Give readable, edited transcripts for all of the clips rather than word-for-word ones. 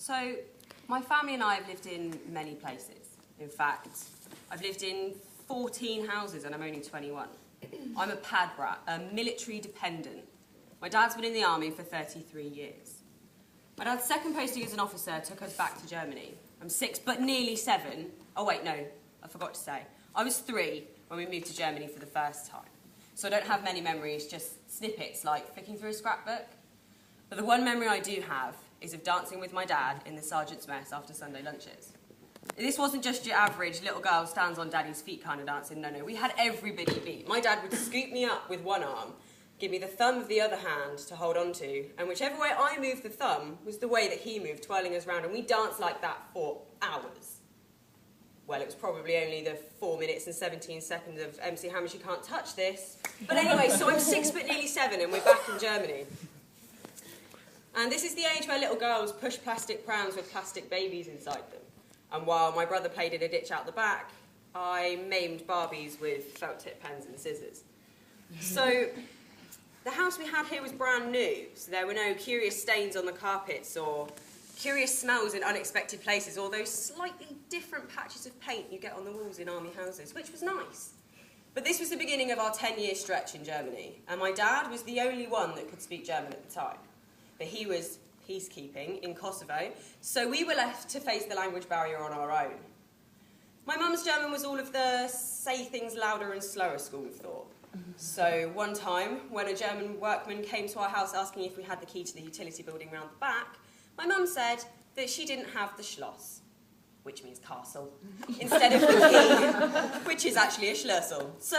So, my family and I have lived in many places. In fact, I've lived in 14 houses and I'm only 21. I'm a pad brat, a military dependent. My dad's been in the army for 33 years. My dad's second posting as an officer took us back to Germany. I'm 6, but nearly 7. Oh wait, no, I forgot to say. I was 3 when we moved to Germany for the first time. So I don't have many memories, just snippets like flicking through a scrapbook. But the one memory I do have is of dancing with my dad in the sergeant's mess after Sunday lunches. This wasn't just your average little girl stands on daddy's feet kind of dancing, no, we had everybody beat. My dad would scoop me up with one arm, give me the thumb of the other hand to hold on to, and whichever way I moved the thumb was the way that he moved, twirling us round, and we danced like that for hours. Well, it was probably only the 4 minutes and 17 seconds of MC Hammer's You Can't Touch This. But anyway, so I'm 6 but nearly 7 and we're back in Germany. And this is the age where little girls push plastic prams with plastic babies inside them. And while my brother played in a ditch out the back, I maimed Barbies with felt tip pens and scissors. So the house we had here was brand new, so there were no curious stains on the carpets or curious smells in unexpected places, or those slightly different patches of paint you get on the walls in army houses, which was nice. But this was the beginning of our 10-year stretch in Germany, and my dad was the only one that could speak German at the time. But he was peacekeeping in Kosovo, so we were left to face the language barrier on our own. My mum's German was all of the say things louder and slower school of thought. So one time, when a German workman came to our house asking if we had the key to the utility building round the back, my mum said that she didn't have the Schloss, which means castle, instead of the key, which is actually a Schlüssel. So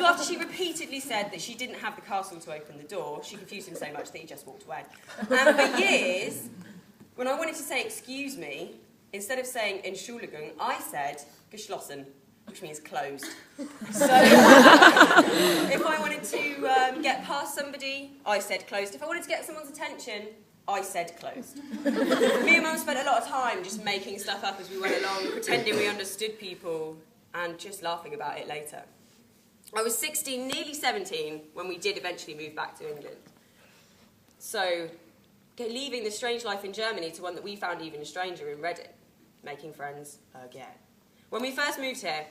after she repeatedly said that she didn't have the castle to open the door, she confused him so much that he just walked away. And for years, when I wanted to say excuse me, instead of saying Entschuldigung, I said geschlossen, which means closed. So if I wanted to get past somebody, I said closed. If I wanted to get someone's attention, I said closed. Me and Mum spent a lot of time just making stuff up as we went along, pretending we understood people, and just laughing about it later. I was 16, nearly 17, when we did eventually move back to England. So, leaving the strange life in Germany to one that we found even stranger in Reading, making friends again. When we first moved here,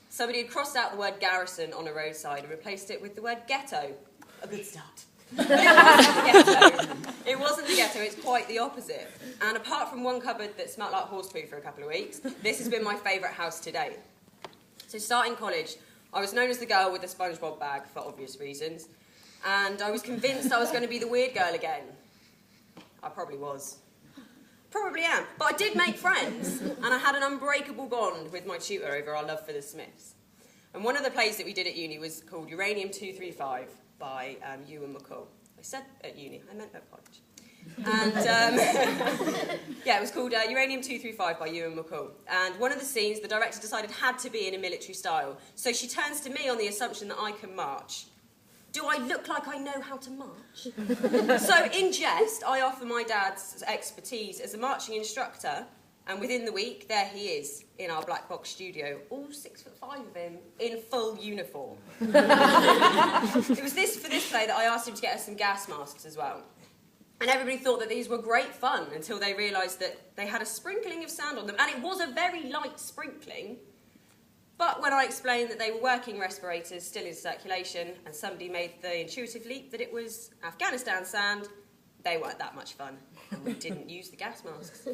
somebody had crossed out the word garrison on a roadside and replaced it with the word ghetto. A good start. But it wasn't the ghetto, it's quite the opposite. And apart from one cupboard that smelt like horse poo for a couple of weeks, this has been my favourite house to date. So starting college, I was known as the girl with the SpongeBob bag for obvious reasons, and I was convinced I was going to be the weird girl again. I probably was. Probably am. But I did make friends, and I had an unbreakable bond with my tutor over our love for the Smiths. And one of the plays that we did at uni was called Uranium 235 by Ewan McCall. I said at uni, I meant at college. And yeah, it was called Uranium 235 by Ewan McCall. And one of the scenes, the director decided had to be in a military style. So she turns to me on the assumption that I can march. Do I look like I know how to march? So in jest, I offer my dad's expertise as a marching instructor, and within the week, there he is in our black box studio, all 6'5" of him, in full uniform. It was for this play that I asked him to get us some gas masks as well. And everybody thought that these were great fun until they realised that they had a sprinkling of sand on them, and it was a very light sprinkling. But when I explained that they were working respirators still in circulation, and somebody made the intuitive leap that it was Afghanistan sand, they weren't that much fun, and we didn't use the gas masks.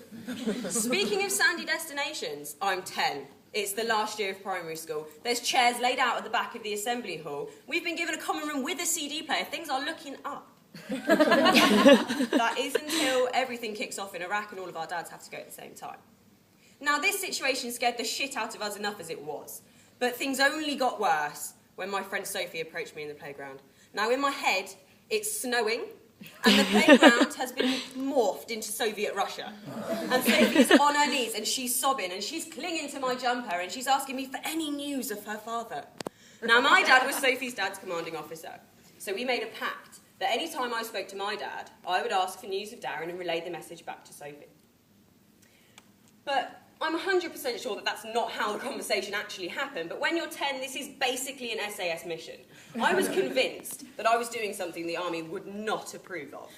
Speaking of sandy destinations, I'm 10. It's the last year of primary school. There's chairs laid out at the back of the assembly hall. We've been given a common room with a CD player. Things are looking up. That is until everything kicks off in Iraq and all of our dads have to go at the same time. Now, this situation scared the shit out of us enough as it was, but things only got worse when my friend Sophie approached me in the playground. Now, in my head, it's snowing, and the playground has been morphed into Soviet Russia. And Sophie's on her knees, and she's sobbing, and she's clinging to my jumper, and she's asking me for any news of her father. Now, my dad was Sophie's dad's commanding officer, so we made a pact that any time I spoke to my dad, I would ask for news of Darren and relay the message back to Sophie. But I'm 100% sure that that's not how the conversation actually happened, but when you're 10, this is basically an SAS mission. I was convinced that I was doing something the army would not approve of.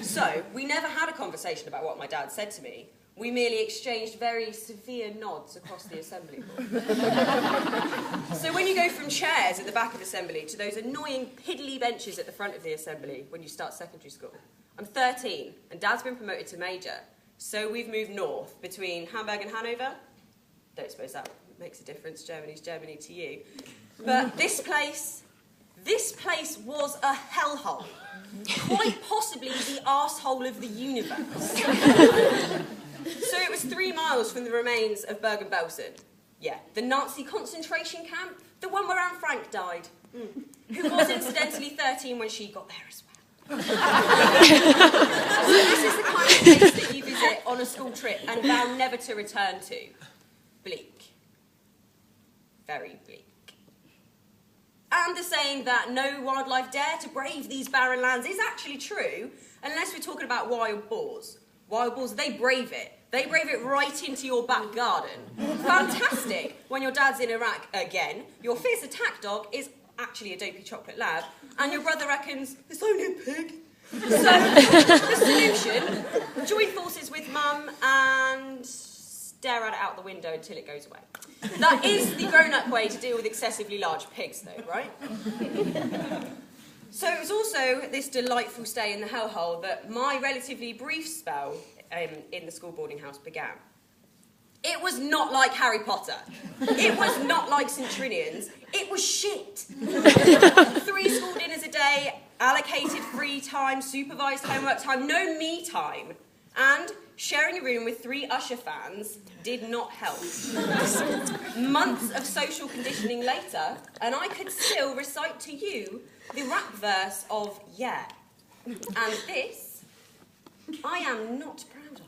So, we never had a conversation about what my dad said to me. We merely exchanged very severe nods across the assembly hall. So when you go from chairs at the back of assembly to those annoying piddly benches at the front of the assembly when you start secondary school, I'm 13 and Dad's been promoted to major. So we've moved north between Hamburg and Hanover. Don't suppose that makes a difference. Germany's Germany to you. But this place was a hellhole. Quite possibly the arsehole of the universe. So it was 3 miles from the remains of Bergen-Belsen. Yeah, the Nazi concentration camp, the one where Anne Frank died, who was incidentally 13 when she got there as well. So this is the kind of place that you visit on a school trip and vow never to return to. Bleak. Very bleak. And the saying that no wildlife dare to brave these barren lands is actually true, unless we're talking about wild boars. Wild boars, they brave it. They brave it right into your back garden. Fantastic. When your dad's in Iraq again, your fierce attack dog is actually a dopey chocolate lab, and your brother reckons, it's only a pig. So, the solution, join forces with Mum and stare at it out the window until it goes away. That is the grown-up way to deal with excessively large pigs, though, right? So it was also this delightful stay in the hellhole that my relatively brief spell in the school boarding house began. It was not like Harry Potter. It was not like St. Trinian's. It was shit. 3 school dinners a day, allocated free time, supervised homework time, no me time, and sharing a room with 3 Usher fans did not help. Months of social conditioning later, and I could still recite to you the rap verse of Yeah. And this, I am not proud of.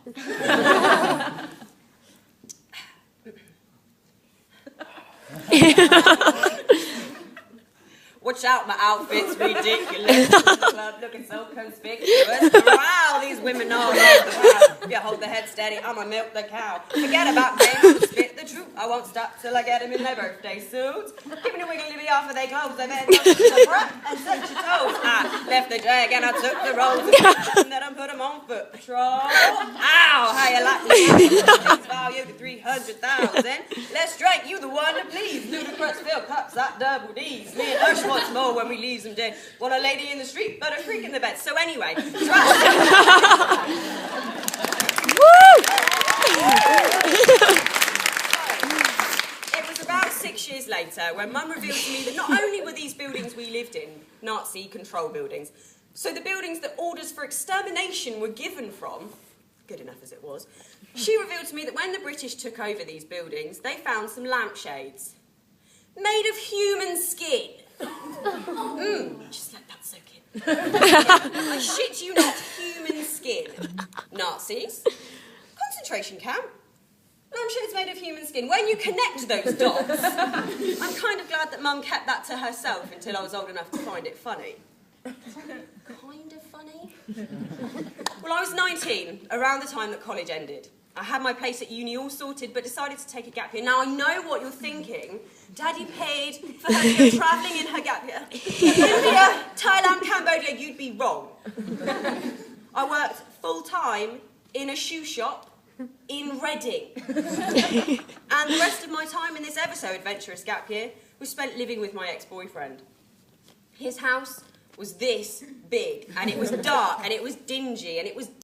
Watch out, my outfit's ridiculous. In the club looking so conspicuous. Wow, these women know if you hold the head steady, I'ma milk the cow. Forget about them, I'll spit the truth. I won't stop till I get them in their birthday suits. Giving a wiggly bee off of their clothes, they bend up to the front and touch your toes. I left the drag and I took the rolls and then I put them on foot patrol. Ow, how you like me? Value to 300,000. Let's drink, you the one to please. Ludicrous fill cups that double D's. Me and Ush once more when we leaves them dead. Want a lady in the street, but a freak in the bed. So anyway, It was about 6 years later when Mum revealed to me that not only were these buildings we lived in Nazi control buildings, so the buildings that orders for extermination were given from, good enough as it was, she revealed to me that when the British took over these buildings, they found some lampshades made of human skin. Just let that soak in. I shit you not, human skin. Nazis. Concentration camp. Lampshades made of human skin. When you connect those dots, I'm kind of glad that Mum kept that to herself until I was old enough to find it funny. Kind of funny? Well, I was 19, around the time that college ended. I had my place at uni all sorted, but decided to take a gap year. Now, I know what you're thinking. Daddy paid for her to go travelling in her gap year. India, Thailand, Cambodia, you'd be wrong. I worked full-time in a shoe shop in Reading. And the rest of my time in this ever so adventurous gap year was spent living with my ex-boyfriend. His house was this big, and it was dark, and it was dingy, and it was